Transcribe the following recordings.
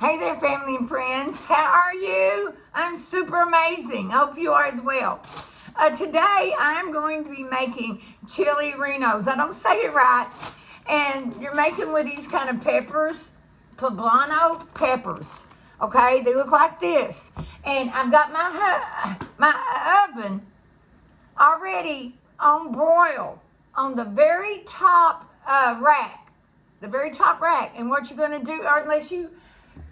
Hey there, family and friends. How are you? I'm super amazing. Hope you are as well. Today, I'm going to be making chili Rellenos. I don't say it right. And you're making with these kind of peppers, poblano peppers. Okay, they look like this. And I've got my oven already on broil on the very top rack. The very top rack. And what you're going to do, or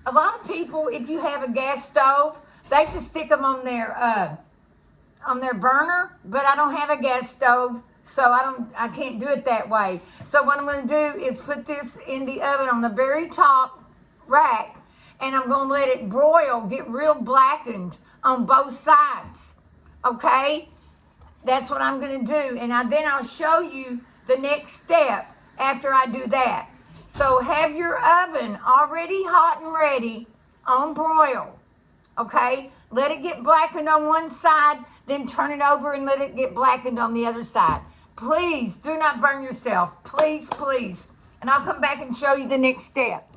a lot of people, if you have a gas stove, they just stick them on their burner, but I don't have a gas stove, so I can't do it that way. So what I'm going to do is put this in the oven on the very top rack, and I'm going to let it broil, get real blackened on both sides. Okay? That's what I'm going to do, and then I'll show you the next step after I do that. So have your oven already hot and ready on broil, okay? Let it get blackened on one side, then turn it over and let it get blackened on the other side. Please do not burn yourself. Please, please. And I'll come back and show you the next step.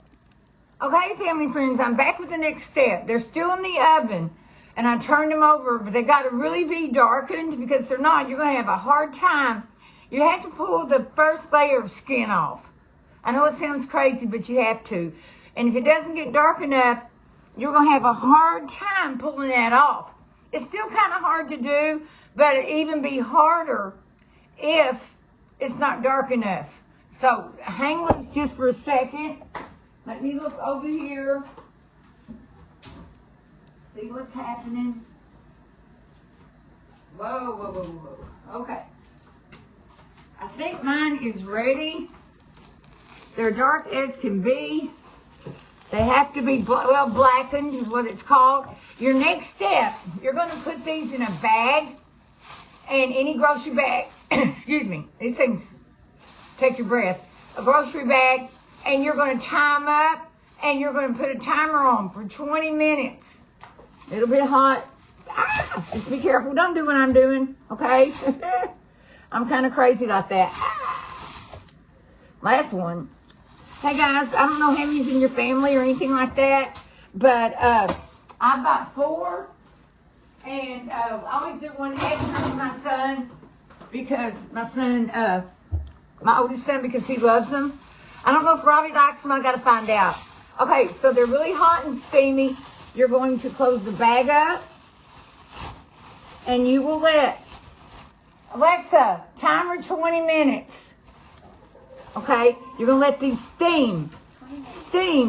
Okay, family friends, I'm back with the next step. They're still in the oven, and I turned them over, but they got to really be darkened, because if they're not, you're going to have a hard time. You have to pull the first layer of skin off. I know it sounds crazy, but you have to. And if it doesn't get dark enough, you're going to have a hard time pulling that off. It's still kind of hard to do, but it'd even be harder if it's not dark enough. So hang loose just for a second. Let me look over here. See what's happening. Whoa, whoa, whoa, whoa. Okay. I think mine is ready. They're dark as can be. They have to be well blackened is what it's called. Your next step, you're going to put these in a bag, and any grocery bag, excuse me, these things take your breath, a grocery bag, and you're going to tie them up, and you're going to put a timer on for 20 minutes. It'll be hot. Just be careful. Don't do what I'm doing, okay? I'm kind of crazy like that. Last one. Hey guys, I don't know how many's in your family or anything like that, but I've got 4, and I always do one extra for my son, because my oldest son, because he loves them. I don't know if Robbie likes them. I got to find out. Okay, so they're really hot and steamy. You're going to close the bag up, and you will let Alexa timer 20 minutes. Okay, you're going to let these steam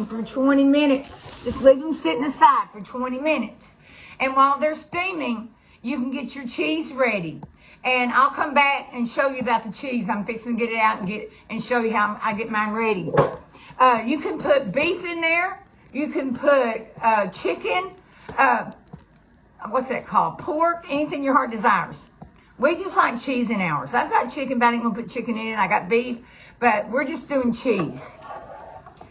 for 20 minutes. Just leave them sitting aside for 20 minutes. And while they're steaming, you can get your cheese ready. And I'll come back and show you about the cheese. I'm fixing to get it out and show you how I get mine ready. You can put beef in there. You can put chicken. What's that called? Pork. Anything your heart desires. We just like cheese in ours. I've got chicken, but I ain't going to put chicken in it. I got beef. But we're just doing cheese.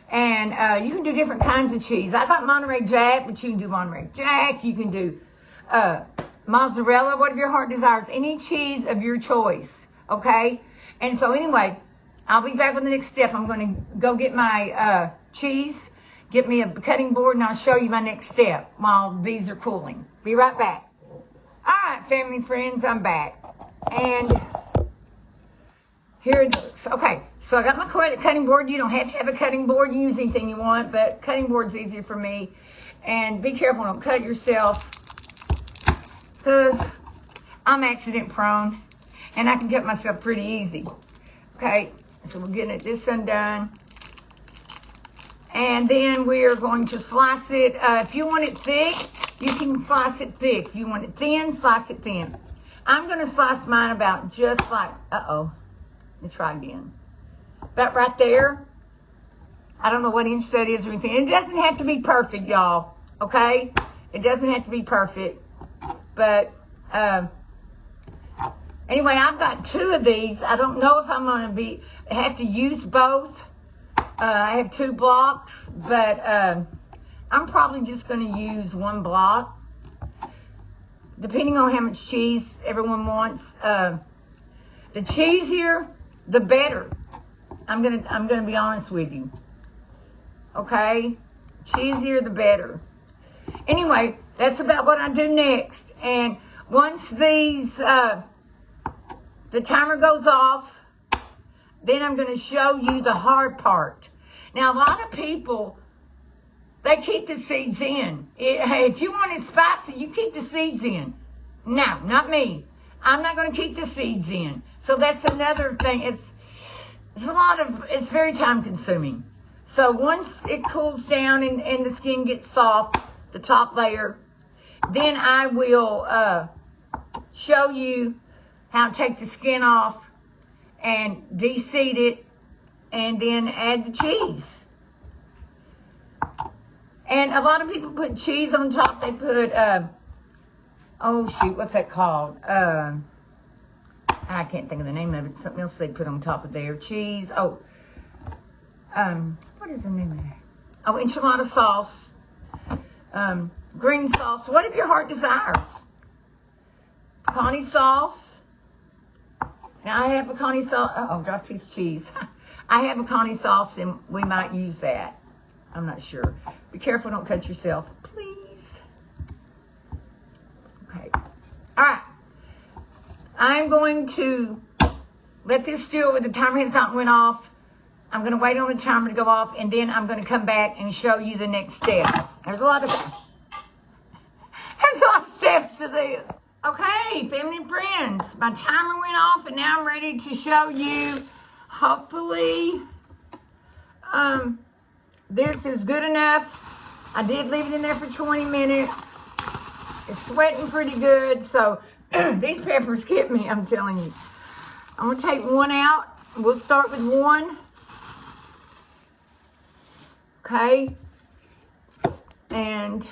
And you can do different kinds of cheese. I got Monterey Jack, but you can do Monterey Jack. You can do mozzarella, whatever your heart desires. Any cheese of your choice. Okay? And so anyway, I'll be back with the next step. I'm going to go get my cheese, get me a cutting board, and I'll show you my next step while these are cooling. Be right back. All right, family and friends, I'm back. And here it looks. Okay, so I got my cutting board. You don't have to have a cutting board. You use anything you want, but cutting board's easier for me. And be careful, don't cut yourself, because I'm accident prone, and I can cut myself pretty easy. Okay, so we're getting this undone. And then we're going to slice it. If you want it thick, you can slice it thick. If you want it thin, slice it thin. I'm going to slice mine about just like, let me try again. About right there. I don't know what inch that is or anything. It doesn't have to be perfect, y'all. Okay? It doesn't have to be perfect. But, anyway, I've got 2 of these. I don't know if I'm going to have to use both. I have 2 blocks, but I'm probably just going to use 1 block, depending on how much cheese everyone wants. The cheesier, the better. I'm gonna be honest with you. Okay, Cheesier the better. Anyway, that's about what I do next. And once these, the timer goes off, then I'm going to show you the hard part. Now, a lot of people, they keep the seeds in. Hey, if you want it spicy, you keep the seeds in. No, not me. I'm not going to keep the seeds in. So that's another thing. It's very time consuming. So once it cools down and the skin gets soft, the top layer, then I will show you how to take the skin off and de-seed it and then add the cheese. And a lot of people put cheese on top. They put, oh shoot, what's that called? I can't think of the name of it. Something else they put on top of there. Cheese. Oh, what is the name of that? Oh, enchilada sauce. Green sauce. Whatever your heart desires. Pecani sauce. Now I have pecani sauce. Oh, dropped a piece of cheese. I have pecani sauce, and we might use that. I'm not sure. Be careful, don't cut yourself, please. Okay. All right. I'm going to let this stew with the timer has not went off. I'm going to wait on the timer to go off, and then I'm going to come back and show you the next step. There's a lot of steps to this. Okay, family and friends, my timer went off, and now I'm ready to show you. Hopefully, this is good enough. I did leave it in there for 20 minutes. It's sweating pretty good, so these peppers get me, I'm telling you. I'm going to take one out. We'll start with one. Okay. And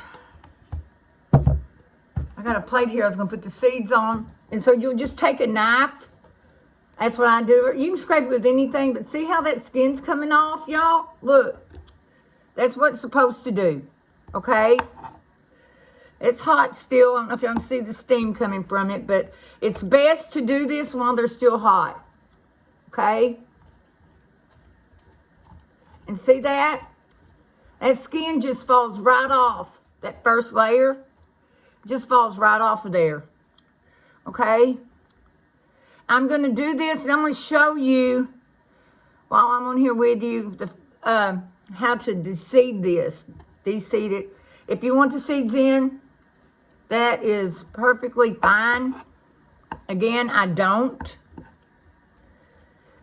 I got a plate here I was going to put the seeds on. And so you'll just take a knife. That's what I do. You can scrape it with anything, but see how that skin's coming off, y'all? Look. That's what it's supposed to do. Okay? It's hot still. I don't know if y'all can see the steam coming from it, but it's best to do this while they're still hot. Okay? And see that? That skin just falls right off. That first layer just falls right off of there. Okay? I'm going to do this, and I'm going to show you, while I'm on here with you, how to de-seed this. De-seed it. If you want the seeds in, that is perfectly fine. Again, I don't.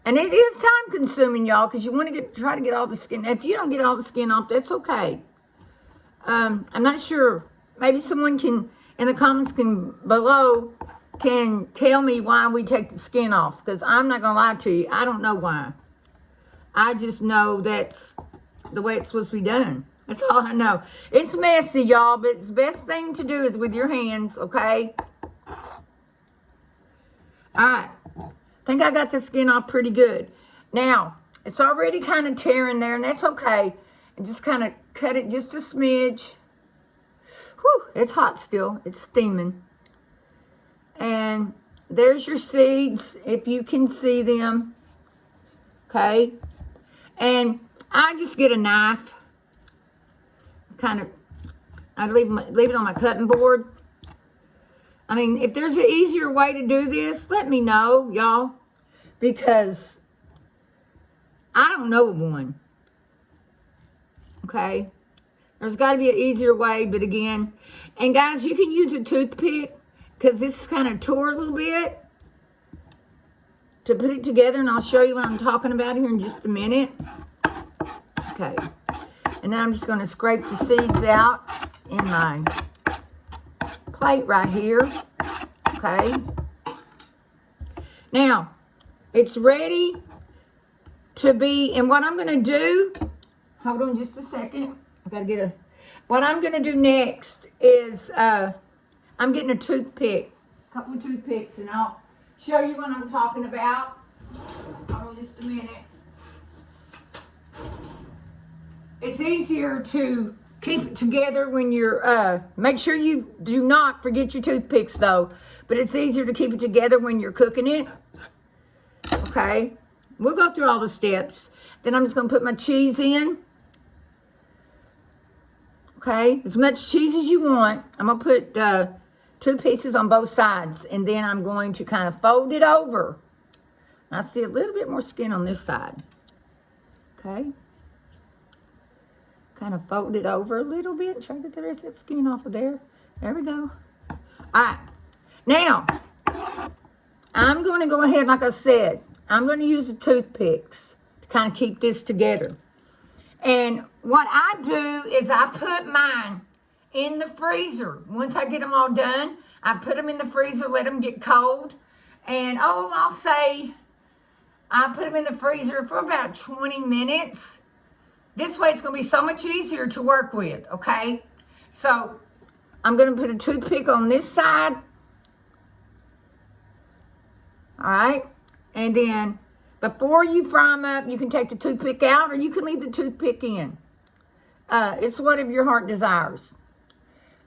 And it is time consuming, y'all, because you want to try to get all the skin. If you don't get all the skin off, that's okay. I'm not sure. Maybe someone can, in the comments below, can tell me why we take the skin off. Because I'm not going to lie to you. I don't know why. I just know that's the way it's supposed to be done. That's all I know. It's messy, y'all, but the best thing to do is with your hands, okay? All right. I think I got the skin off pretty good. Now, it's already kind of tearing there, and that's okay. And just kind of cut it just a smidge. Whew, it's hot still. It's steaming. And there's your seeds, if you can see them. Okay? And I just get a knife. I leave it on my cutting board. I mean, if there's an easier way to do this, let me know, y'all. Because I don't know one. Okay? There's got to be an easier way, but again. And guys, you can use a toothpick, because this kind of tore a little bit, to put it together, and I'll show you what I'm talking about here in just a minute. Okay. And now I'm just going to scrape the seeds out in my plate right here. Okay. Now, it's ready to be, and what I'm going to do, hold on just a second. I got to get what I'm going to do next is, I'm getting a toothpick, a couple of toothpicks, and I'll show you what I'm talking about. Hold on just a minute. It's easier to keep it together when you're, make sure you do not forget your toothpicks though, but it's easier to keep it together when you're cooking it. Okay, we'll go through all the steps. Then I'm just going to put my cheese in. Okay, as much cheese as you want. I'm going to put 2 pieces on both sides, and then I'm going to kind of fold it over. I see a little bit more skin on this side. Okay. Kind of fold it over a little bit. Try to get the rest of that skin off of there. There we go. All right. Now, I'm going to go ahead, like I said, I'm going to use the toothpicks to kind of keep this together. And what I do is I put mine in the freezer. Once I get them all done, I put them in the freezer, let them get cold. And, I'll say I put them in the freezer for about 20 minutes. This way it's going to be so much easier to work with, okay? So I'm going to put a toothpick on this side. All right? And then before you fry them up, you can take the toothpick out or you can leave the toothpick in. It's whatever your heart desires.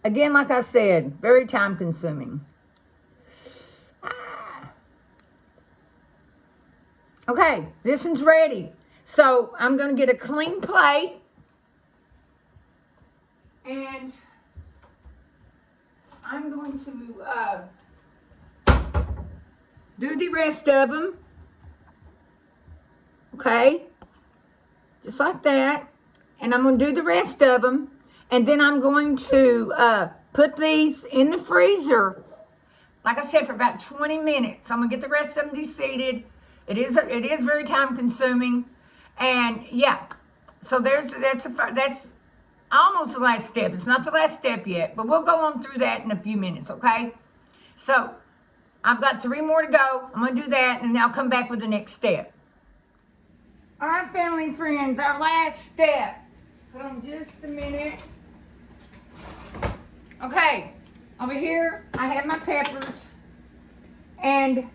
Again, like I said, very time consuming. Okay, this one's ready. So I'm going to get a clean plate. And I'm going to do the rest of them. Okay, just like that. And I'm going to do the rest of them. And then I'm going to put these in the freezer, like I said, for about 20 minutes. I'm going to get the rest of them de-seeded. It is very time consuming. And yeah, so that's almost the last step. It's not the last step yet, but we'll go on through that in a few minutes, okay? So I've got 3 more to go. I'm going to do that, and then I'll come back with the next step. All right, family and friends, our last step. Hold on just a minute. Okay, over here, I have my peppers, and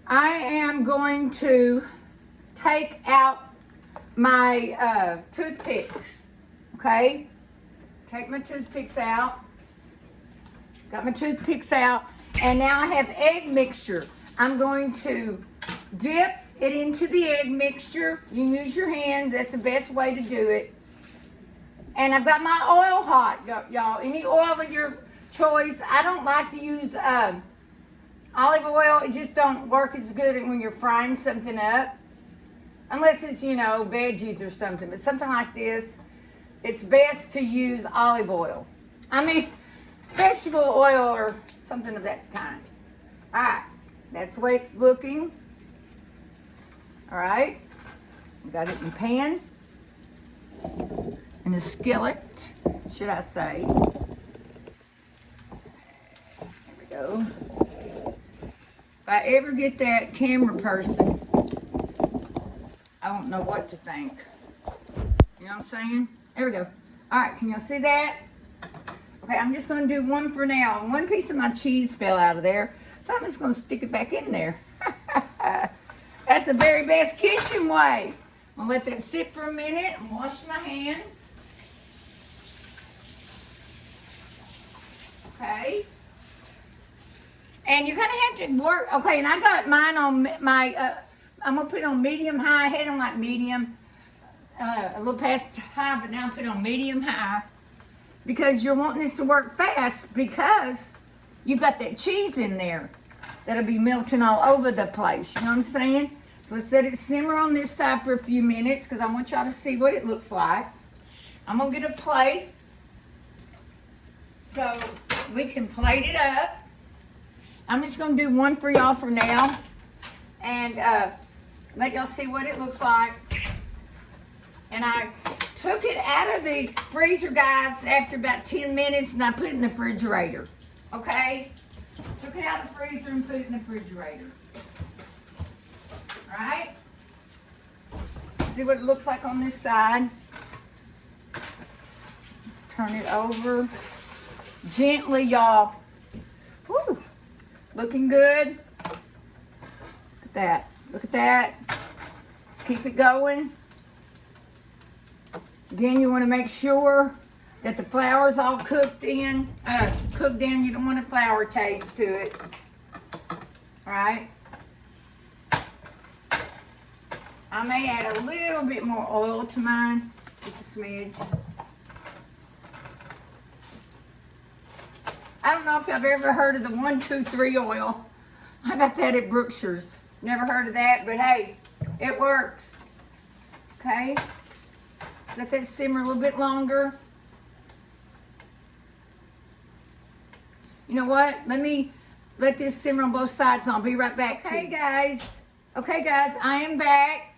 I am going to take out my toothpicks, okay? Take my toothpicks out. Got my toothpicks out, and now I have egg mixture. I'm going to dip it into the egg mixture. You can use your hands. That's the best way to do it. And I've got my oil hot, y'all. Any oil of your choice. I don't like to use olive oil. It just don't work as good when you're frying something up. Unless it's, veggies or something. But something like this, it's best to use olive oil. I mean, vegetable oil or something of that kind. All right. That's the way it's looking. All right. Got it in the pan. In the skillet, should I say. There we go. If I ever get that camera person, I don't know what to think. You know what I'm saying? There we go. All right, can y'all see that? Okay, I'm just going to do one for now. One piece of my cheese fell out of there, so I'm just going to stick it back in there. That's the very best kitchen way. I'm going to let that sit for a minute and wash my hands. Okay. And you're going to have to work. Okay, and I got mine on my, I'm going to put it on medium high. I had it on like medium, a little past high, but now I put it on medium high. Because you're wanting this to work fast because you've got that cheese in there that'll be melting all over the place. You know what I'm saying? So let's let it simmer on this side for a few minutes because I want y'all to see what it looks like. I'm going to get a plate so we can plate it up. I'm just going to do one for y'all for now and let y'all see what it looks like. And I took it out of the freezer, guys, after about 10 minutes, and I put it in the refrigerator. Okay? Took it out of the freezer and put it in the refrigerator. All right? See what it looks like on this side. Let's turn it over gently, y'all. Whew. Looking good. Look at that. Look at that. Let's keep it going. Again, you want to make sure that the flour's all cooked in. You don't want a flour taste to it. All right. I may add a little bit more oil to mine, just a smidge. I don't know if y'all have ever heard of the 1, 2, 3 oil. I got that at Brookshire's. Never heard of that, but hey, it works. Okay. Let that simmer a little bit longer. You know what? Let me let this simmer on both sides and I'll be right back. Okay, guys. Okay, guys, I am back.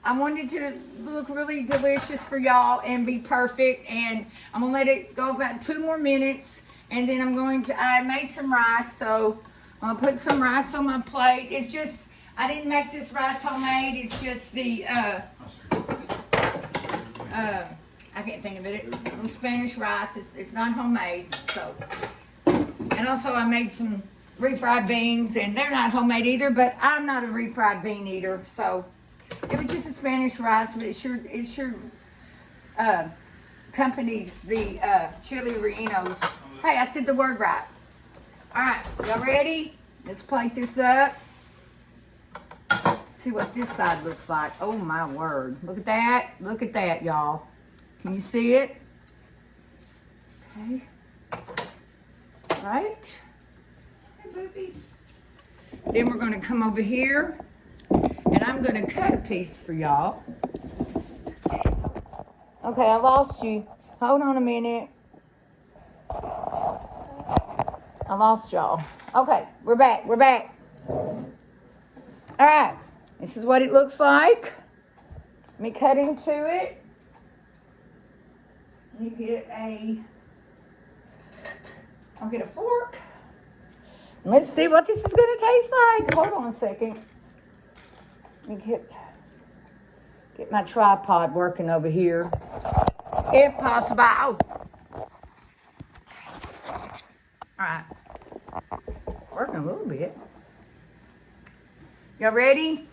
I wanted to look really delicious for y'all and be perfect. And I'm going to let it go about 2 more minutes. And then I made some rice. So I'm going to put some rice on my plate. It's just, I didn't make this rice homemade. It's just the, I can't think of it. It's little Spanish rice. It's not homemade. So, and also I made some refried beans. And they're not homemade either. But I'm not a refried bean eater. So it was just a Spanish rice, but it sure accompanies the chili rellenos. Hey, I said the word right. All right, y'all ready? Let's plate this up. See what this side looks like. Oh my word! Look at that! Look at that, y'all. Can you see it? Okay. Right. Hey, boobies. Then we're going to come over here. And I'm going to cut a piece for y'all. Okay, I lost you. Hold on a minute. I lost y'all. Okay, we're back. We're back. All right. This is what it looks like. Let me cut into it. I'll get a fork. And let's see what this is going to taste like. Hold on a second. Let me get my tripod working over here, if possible. All right, working a little bit. Y'all ready?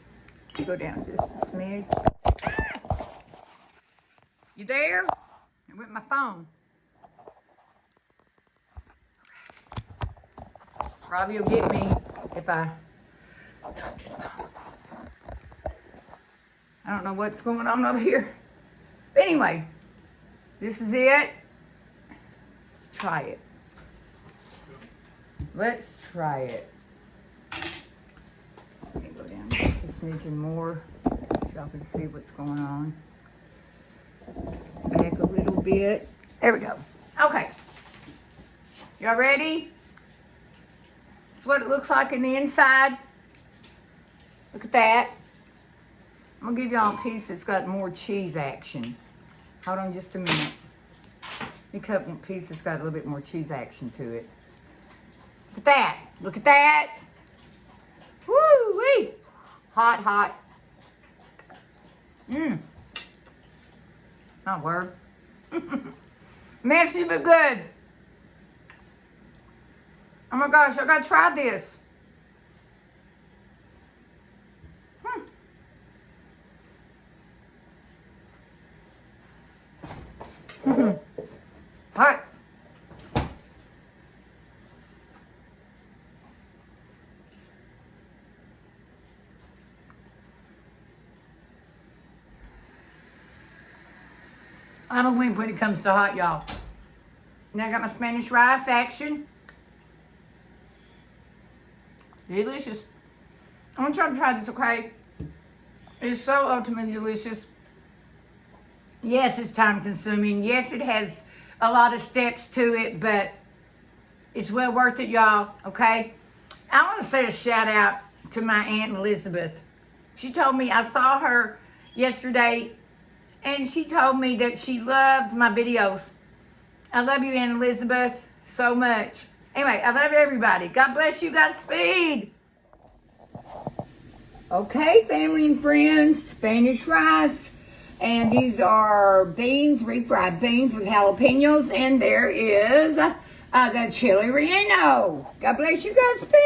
Go down just a smidge. You there? I'm with my phone. Robbie will get me if I drop this phone. I don't know what's going on over here. But anyway, this is it. Let's try it. Let's try it. Let me go down just a smidgen more so y'all can see what's going on. Back a little bit. There we go. Okay. Y'all ready? This is what it looks like in the inside. Look at that. I'm going to give y'all a piece that's got more cheese action. Hold on just a minute. Let me cut one piece that's got a little bit more cheese action to it. Look at that. Look at that. Woo-wee. Hot, hot. Mmm. Not word. Messy but good. Oh my gosh, I got to try this. Hot. I'm a wimp when it comes to hot, y'all. Now I got my Spanish rice action. Delicious. I want y'all to try this, okay? It's so ultimately delicious. Yes, it's time consuming. Yes, it has a lot of steps to it, but it's well worth it, y'all, okay? I want to say a shout out to my Aunt Elizabeth. She told me, I saw her yesterday, and she told me that she loves my videos. I love you, Aunt Elizabeth, so much. Anyway, I love everybody. God bless you, Godspeed. Okay, family and friends, Spanish rice. And these are beans, refried beans with jalapenos. And there is the chili relleno. God bless you, Godspeed.